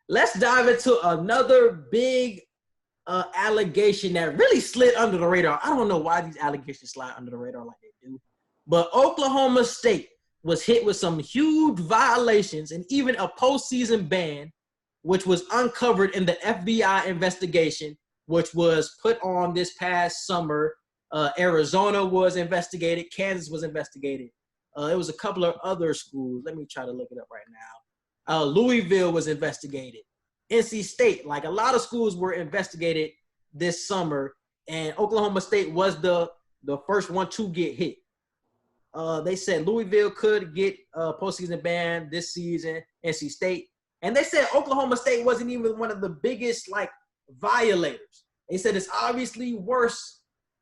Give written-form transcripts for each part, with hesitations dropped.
let's dive into another big allegation that really slid under the radar. I don't know why these allegations slide under the radar like they do, but Oklahoma State was hit with some huge violations and even a postseason ban, which was uncovered in the FBI investigation, which was put on this past summer. Arizona was investigated. Kansas was investigated. It was a couple of other schools. Let me try to look it up right now. Louisville was investigated. NC State, like a lot of schools were investigated this summer, and Oklahoma State was the first one to get hit. They said Louisville could get a postseason ban this season, NC State. And they said Oklahoma State wasn't even one of the biggest, like, violators. They said it's obviously worse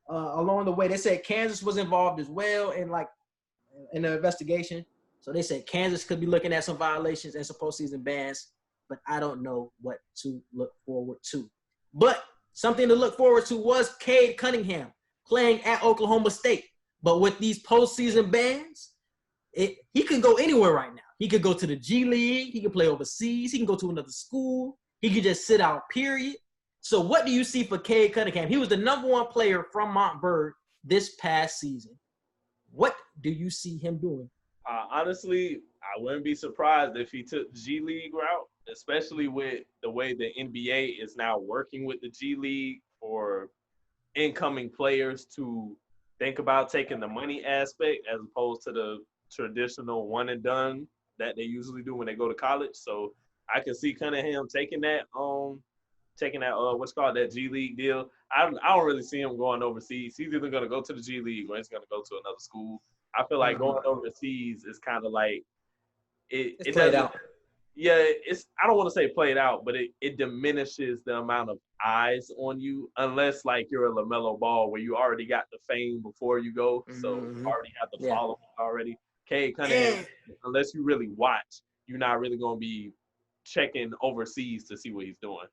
along the way. They said Kansas was involved as well in the investigation. So they said Kansas could be looking at some violations and some postseason bans, but I don't know what to look forward to. But something to look forward to was Cade Cunningham playing at Oklahoma State. But with these postseason bans, he can go anywhere right now. He could go to the G League. He can play overseas. He can go to another school. He could just sit out, period. So what do you see for Cade Cunningham? He was the number one player from Montverde this past season. What do you see him doing? Honestly, I wouldn't be surprised if he took the G League route, especially with the way the NBA is now working with the G League for incoming players to think about taking the money aspect as opposed to the traditional one and done that they usually do when they go to college. So I can see Cunningham taking that what's called that G League deal. I don't really see him going overseas. He's either going to go to the G League or he's going to go to another school. I feel like going overseas is kind of like it played out. Yeah, I don't want to say played out, but it diminishes the amount of eyes on you unless like you're a LaMelo Ball where you already got the fame before you go, so you already have the following already. Cade Cunningham, unless you really watch, you're not really going to be checking overseas to see what he's doing.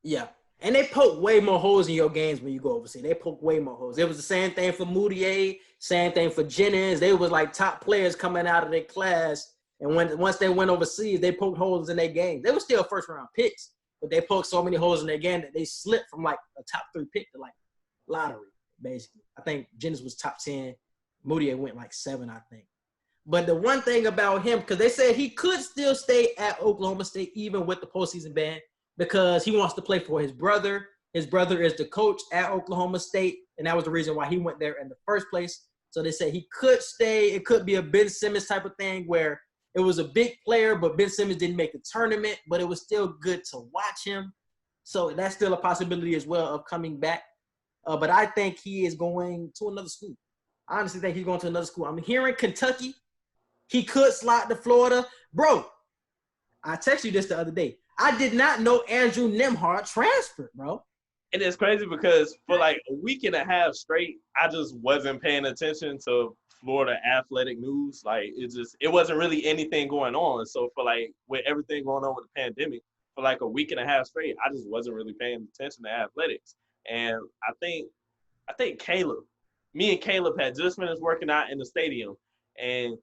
Yeah. And they poke way more holes in your games when you go overseas. They poke way more holes. It was the same thing for Moutier, same thing for Jennings. They was like top players coming out of their class. And once they went overseas, they poked holes in their game. They were still first-round picks, but they poked so many holes in their game that they slipped from like a top 3 pick to like lottery, basically. I think Jennings was top 10. Moutier went like 7, I think. But the one thing about him, because they said he could still stay at Oklahoma State even with the postseason ban, because he wants to play for his brother. His brother is the coach at Oklahoma State, and that was the reason why he went there in the first place. So they said he could stay. It could be a Ben Simmons type of thing where it was a big player, but Ben Simmons didn't make the tournament, but it was still good to watch him. So that's still a possibility as well of coming back. But I think he is going to another school. I honestly think he's going to another school. I'm hearing Kentucky. He could slide to Florida. Bro, I texted you this the other day. I did not know Andrew Nembhard transferred, bro. And it's crazy because for like a week and a half straight, I just wasn't paying attention to Florida athletic news. Like it wasn't really anything going on. So for like with everything going on with the pandemic, for like a week and a half straight, I just wasn't really paying attention to athletics. And I think Caleb, me and Caleb had just finished working out in the stadium, and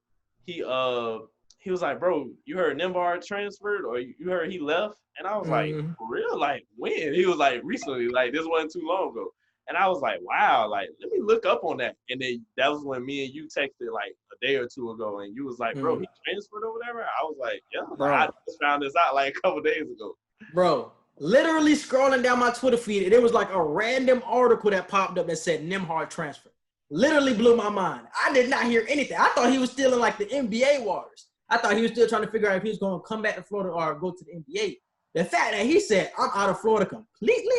he was like, bro, you heard Nembhard transferred or you heard he left? And I was like, for real? Like, when? He was like, recently, like, this wasn't too long ago. And I was like, wow, like, let me look up on that. And then that was when me and you texted, like, a day or two ago, and you was like, bro, he transferred or whatever? I was like, yeah, bro. I just found this out, like, a couple days ago. Bro, literally scrolling down my Twitter feed, and it was like a random article that popped up that said Nembhard transfer. Literally blew my mind. I did not hear anything. I thought he was still in, like, the NBA waters. I thought he was still trying to figure out if he was going to come back to Florida or go to the NBA. The fact that he said, I'm out of Florida completely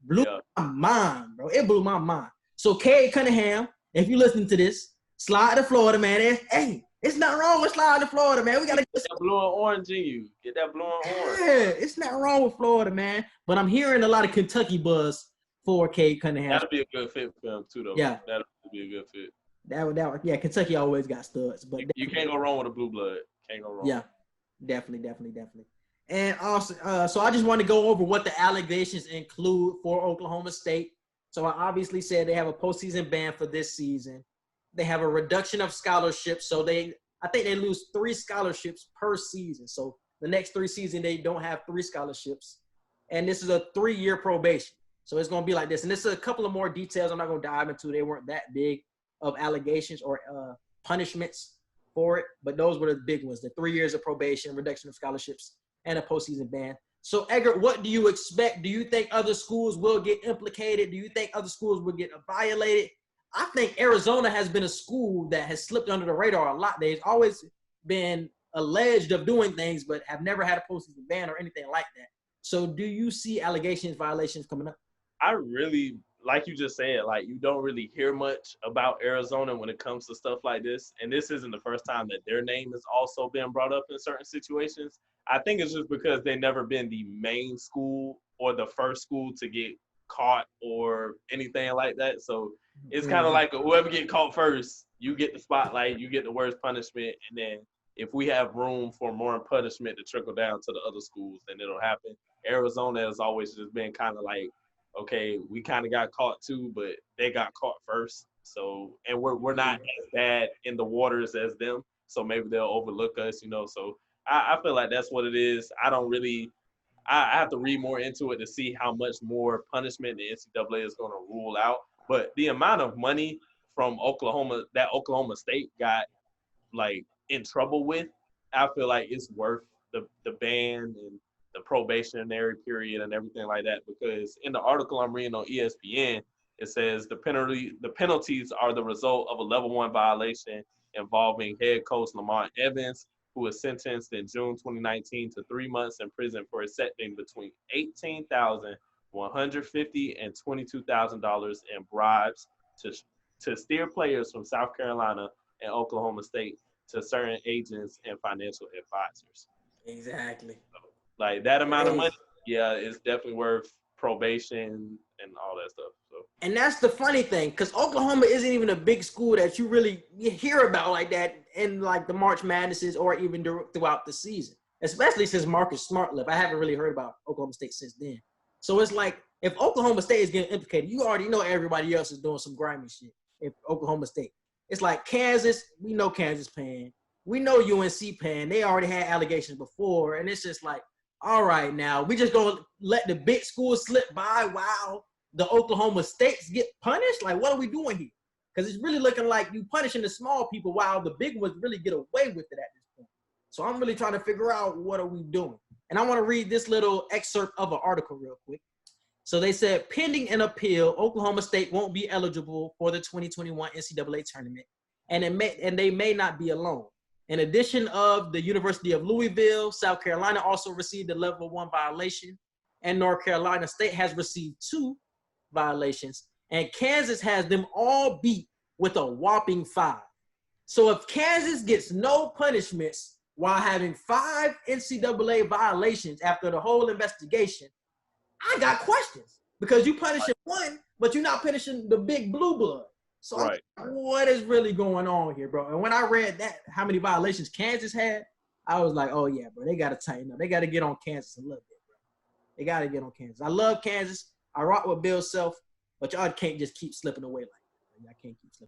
blew my mind, bro. It blew my mind. So, Cade Cunningham, if you listen to this, slide to Florida, man. Hey, it's not wrong with sliding to Florida, man. We got to get that blue and orange in you. Get that blue and orange. Yeah, it's not wrong with Florida, man. But I'm hearing a lot of Kentucky buzz for Cade Cunningham. That'll be a good fit for him, too, though. Yeah. That'll be a good fit. That would, yeah, Kentucky always got studs. But you can't go wrong with a blue blood. Can't go wrong. Yeah, definitely. And also, so I just want to go over what the allegations include for Oklahoma State. So I obviously said they have a postseason ban for this season. They have a reduction of scholarships. So I think they lose 3 scholarships per season. So the next 3 seasons, they don't have 3 scholarships. And this is a 3-year probation. So it's going to be like this. And there's a couple of more details I'm not going to dive into. They weren't that big of allegations or punishments for it. But those were the big ones, the 3 years of probation, reduction of scholarships, and a postseason ban. So, Edgar, what do you expect? Do you think other schools will get implicated? Do you think other schools will get violated? I think Arizona has been a school that has slipped under the radar a lot. They've always been alleged of doing things, but have never had a postseason ban or anything like that. So do you see allegations, violations coming up? I really, like you just said, like you don't really hear much about Arizona when it comes to stuff like this. And this isn't the first time that their name has also been brought up in certain situations. I think it's just because they've never been the main school or the first school to get caught or anything like that. So it's kind of like whoever get caught first, you get the spotlight, you get the worst punishment. And then if we have room for more punishment to trickle down to the other schools, then it'll happen. Arizona has always just been kind of like, okay, we kind of got caught too, but they got caught first. So, and we're not as bad in the waters as them. So maybe they'll overlook us, you know. So I feel like that's what it is. I have to read more into it to see how much more punishment the NCAA is going to rule out. But the amount of money from Oklahoma that Oklahoma State got like in trouble with, I feel like it's worth the ban and the probationary period and everything like that. Because in the article I'm reading on ESPN, it says the penalties are the result of a level 1 violation involving head coach Lamont Evans, who was sentenced in June 2019 to 3 months in prison for accepting between $18,150 and $22,000 in bribes to steer players from South Carolina and Oklahoma State to certain agents and financial advisors. Exactly. So, like that amount of money, yeah, it's definitely worth probation and all that stuff. So. And that's the funny thing, because Oklahoma isn't even a big school that you really hear about like that in like the March Madnesses or even throughout the season, especially since Marcus Smart left. I haven't really heard about Oklahoma State since then. So it's like if Oklahoma State is getting implicated, you already know everybody else is doing some grimy shit. If Oklahoma State, it's like Kansas, we know Kansas paying. We know UNC paying. They already had allegations before. And it's just like, all right, now we just going to let the big schools slip by while the Oklahoma States get punished? Like, what are we doing here? Because it's really looking like you punishing the small people while the big ones really get away with it at this point. So I'm really trying to figure out what are we doing. And I want to read this little excerpt of an article real quick. So they said, pending an appeal, Oklahoma State won't be eligible for the 2021 NCAA tournament, and they may not be alone. In addition of the University of Louisville, South Carolina also received a level 1 violation, and North Carolina State has received 2 violations, and Kansas has them all beat with a whopping 5. So if Kansas gets no punishments while having 5 NCAA violations after the whole investigation, I got questions, because you punishing one, but you're not punishing the big blue blood. So right. What is really going on here, bro? And when I read that, how many violations Kansas had, I was like, oh, yeah, bro, they got to tighten up. They got to get on Kansas a little bit, bro. They got to get on Kansas. I love Kansas. I rock with Bill Self, but y'all can't just keep slipping away like that. Y'all can't keep slipping